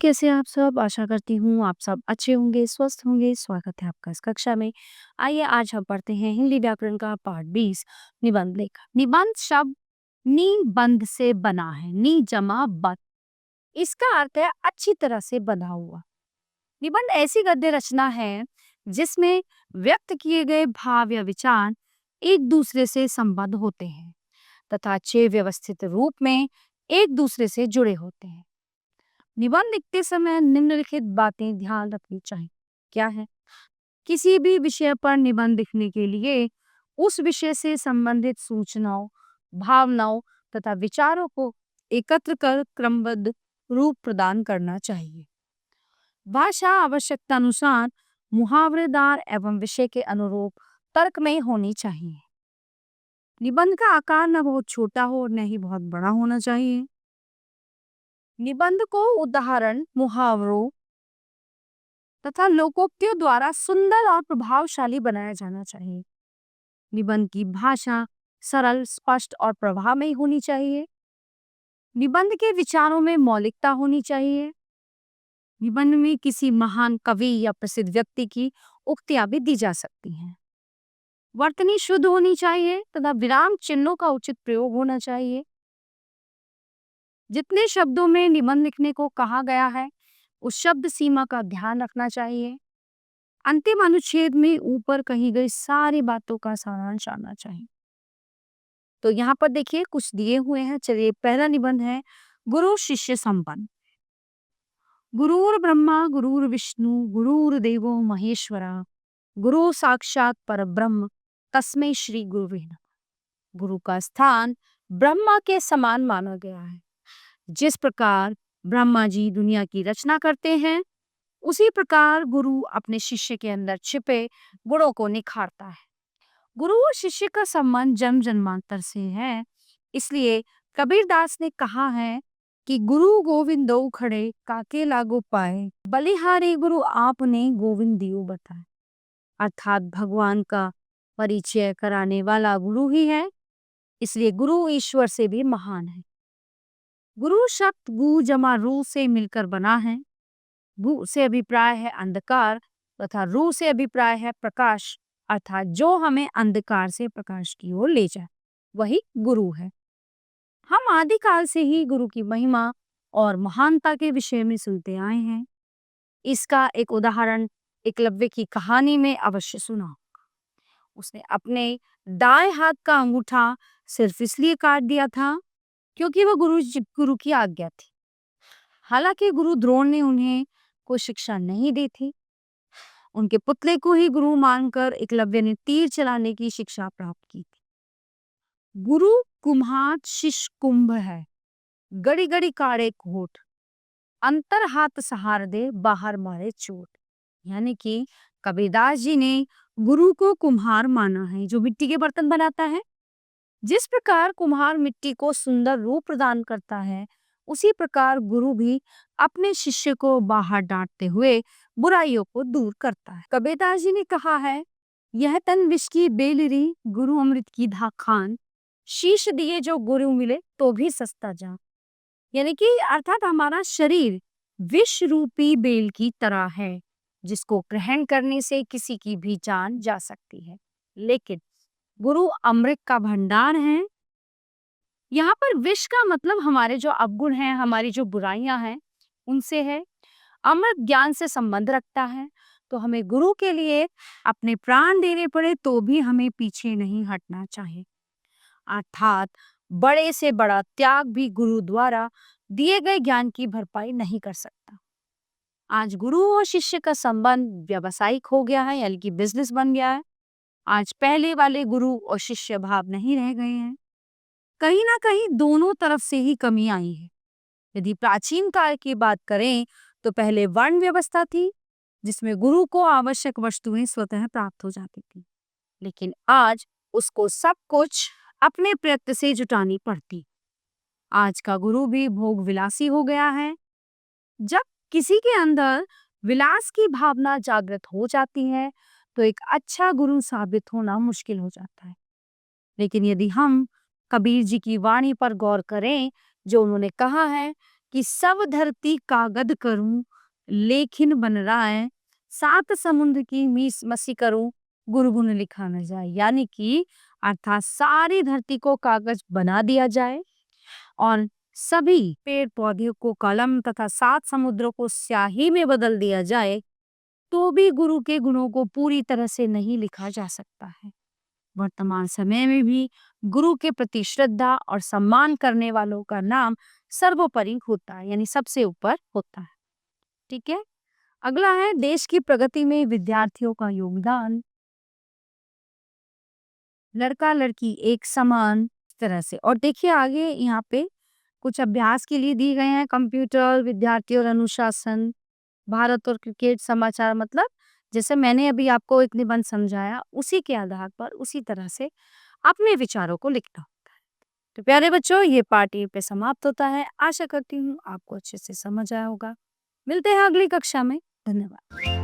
कैसे हैं आप सब? आशा करती हूँ आप सब अच्छे होंगे, स्वस्थ होंगे। स्वागत है आपका इस कक्षा में। आइए आज हम पढ़ते हैं हिंदी व्याकरण का पाठ 20 निबंध लेख। निबंध शब्द नी बंध से बना है। नी जमा बंध, इसका अर्थ है अच्छी तरह से बंधा हुआ। निबंध ऐसी गद्य रचना है जिसमें व्यक्त किए गए भाव या विचार एक दूसरे से संबद्ध होते हैं तथा अच्छे व्यवस्थित रूप में एक दूसरे से जुड़े होते हैं। निबंध लिखते समय निम्नलिखित बातें ध्यान रखनी चाहिए। क्या है? किसी भी विषय पर निबंध लिखने के लिए उस विषय से संबंधित सूचनाओं, भावनाओं तथा विचारों को एकत्र कर क्रमबद्ध रूप प्रदान करना चाहिए। भाषा आवश्यकता अनुसार मुहावरेदार एवं विषय के अनुरूप तर्क में होनी चाहिए। निबंध का आकार न बहुत छोटा हो न ही बहुत बड़ा होना चाहिए। निबंध को उदाहरण, मुहावरों तथा लोकोक्तियों द्वारा सुंदर और प्रभावशाली बनाया जाना चाहिए। निबंध की भाषा सरल, स्पष्ट और प्रभावमयी होनी चाहिए। निबंध के विचारों में मौलिकता होनी चाहिए। निबंध में किसी महान कवि या प्रसिद्ध व्यक्ति की उक्तियां भी दी जा सकती हैं। वर्तनी शुद्ध होनी चाहिए तथा विराम चिन्हों का उचित प्रयोग होना चाहिए। जितने शब्दों में निबंध लिखने को कहा गया है उस शब्द सीमा का ध्यान रखना चाहिए। अंतिम अनुच्छेद में ऊपर कही गई सारी बातों का सारांश आना चाहिए। तो यहाँ पर देखिए कुछ दिए हुए हैं। चलिए, पहला निबंध है गुरु शिष्य संबंध। गुरुर ब्रह्मा गुरुर विष्णु गुरुर देवो महेश्वरा गुरु साक्षात परब्रह्म तस्मै श्री गुरुवे नमः। गुरु का स्थान ब्रह्मा के समान माना गया है। जिस प्रकार ब्रह्मा जी दुनिया की रचना करते हैं उसी प्रकार गुरु अपने शिष्य के अंदर छिपे गुणों को निखारता है। गुरु और शिष्य का संबंध जन्म जन्मांतर से है। इसलिए कबीरदास ने कहा है कि गुरु गोविंद दो खड़े काके लागो पाए, बलिहारी गुरु आपने गोविंद दियो बताए। अर्थात भगवान का परिचय कराने वाला गुरु ही है। इसलिए गुरु ईश्वर से भी महान है। गुरु शब्द गु जमा रू से मिलकर बना है। गु से अभिप्राय है अंधकार तथा रू से अभिप्राय है प्रकाश, अर्थात जो हमें अंधकार से प्रकाश की ओर ले जाए वही गुरु है। हम आदिकाल से ही गुरु की महिमा और महानता के विषय में सुनते आए हैं। इसका एक उदाहरण एकलव्य की कहानी में अवश्य सुना। उसने अपने दाएं हाथ का अंगूठा सिर्फ इसलिए काट दिया था क्योंकि वह गुरु की आज्ञा थी। हालांकि गुरु द्रोण ने उन्हें कोई शिक्षा नहीं दी थी। उनके पुतले को ही गुरु मानकर एकलव्य ने तीर चलाने की शिक्षा प्राप्त की थी। गुरु कुम्हार शिष्य कुंभ है, गड़ी गड़ी काढ़े कोट, अंतर हाथ सहार दे बाहर मारे चोट। यानी कि कबीरदास जी ने गुरु को कुम्हार माना है जो मिट्टी के बर्तन बनाता है। जिस प्रकार कुम्हार मिट्टी को सुंदर रूप प्रदान करता है उसी प्रकार गुरु भी अपने शिष्य को बाहर डांटते हुए बुराइयों को दूर करता है। कबीरदास जी ने कहा है, यह तन विष की बेलरी गुरु अमृत की धा खान, शीश दिए जो गुरु मिले तो भी सस्ता जा। यानी कि अर्थात हमारा शरीर विष रूपी बेल की तरह है जिसको ग्रहण करने से किसी की भी जान जा सकती है, लेकिन गुरु अमृत का भंडार है। यहाँ पर विष का मतलब हमारे जो अवगुण हैं, हमारी जो बुराइयां हैं उनसे है। अमृत ज्ञान से संबंध रखता है। तो हमें गुरु के लिए अपने प्राण देने पड़े तो भी हमें पीछे नहीं हटना चाहिए। अर्थात बड़े से बड़ा त्याग भी गुरु द्वारा दिए गए ज्ञान की भरपाई नहीं कर सकता। आज गुरु और शिष्य का संबंध व्यावसायिक हो गया है, यानी कि बिजनेस बन गया है। आज पहले वाले गुरु और शिष्य भाव नहीं रह गए हैं। कहीं ना कहीं दोनों तरफ से ही कमी आई है। यदि प्राचीन काल की बात करें तो पहले वर्ण व्यवस्था थी जिसमें गुरु को आवश्यक वस्तुएं स्वतः प्राप्त हो जाती थी, लेकिन आज उसको सब कुछ अपने प्रयत्न से जुटानी पड़ती। आज का गुरु भी भोग विलासी हो गया है। जब किसी के अंदर विलास की भावना जागृत हो जाती है तो एक अच्छा गुरु साबित होना मुश्किल हो जाता है। लेकिन यदि हम कबीर जी की वाणी पर गौर करें जो उन्होंने कहा है कि सब धरती कागज करूं, लेखिन बन रहा है, सात समुद्र की मीस मसी करूं, गुनगुन लिखा न जाए। यानी कि अर्थात सारी धरती को कागज बना दिया जाए और सभी पेड़ पौधे को कलम तथा सात समुद्रों को स्याही में बदल दिया जाए, तो भी गुरु के गुणों को पूरी तरह से नहीं लिखा जा सकता है। वर्तमान समय में भी गुरु के प्रति श्रद्धा और सम्मान करने वालों का नाम सर्वोपरि होता है, यानी सबसे ऊपर होता है। ठीक है। अगला है देश की प्रगति में विद्यार्थियों का योगदान। लड़का लड़की एक समान, इस तरह से। और देखिए आगे यहाँ पे कुछ अभ्यास के लिए दिए गए हैं। कंप्यूटर, विद्यार्थी और अनुशासन, भारत और क्रिकेट, समाचार। मतलब जैसे मैंने अभी आपको एक निबंध समझाया, उसी के आधार पर उसी तरह से अपने विचारों को लिखना होता है। तो प्यारे बच्चों, ये पार्ट यहीं पे समाप्त होता है। आशा करती हूँ आपको अच्छे से समझ आया होगा। मिलते हैं अगली कक्षा में। धन्यवाद।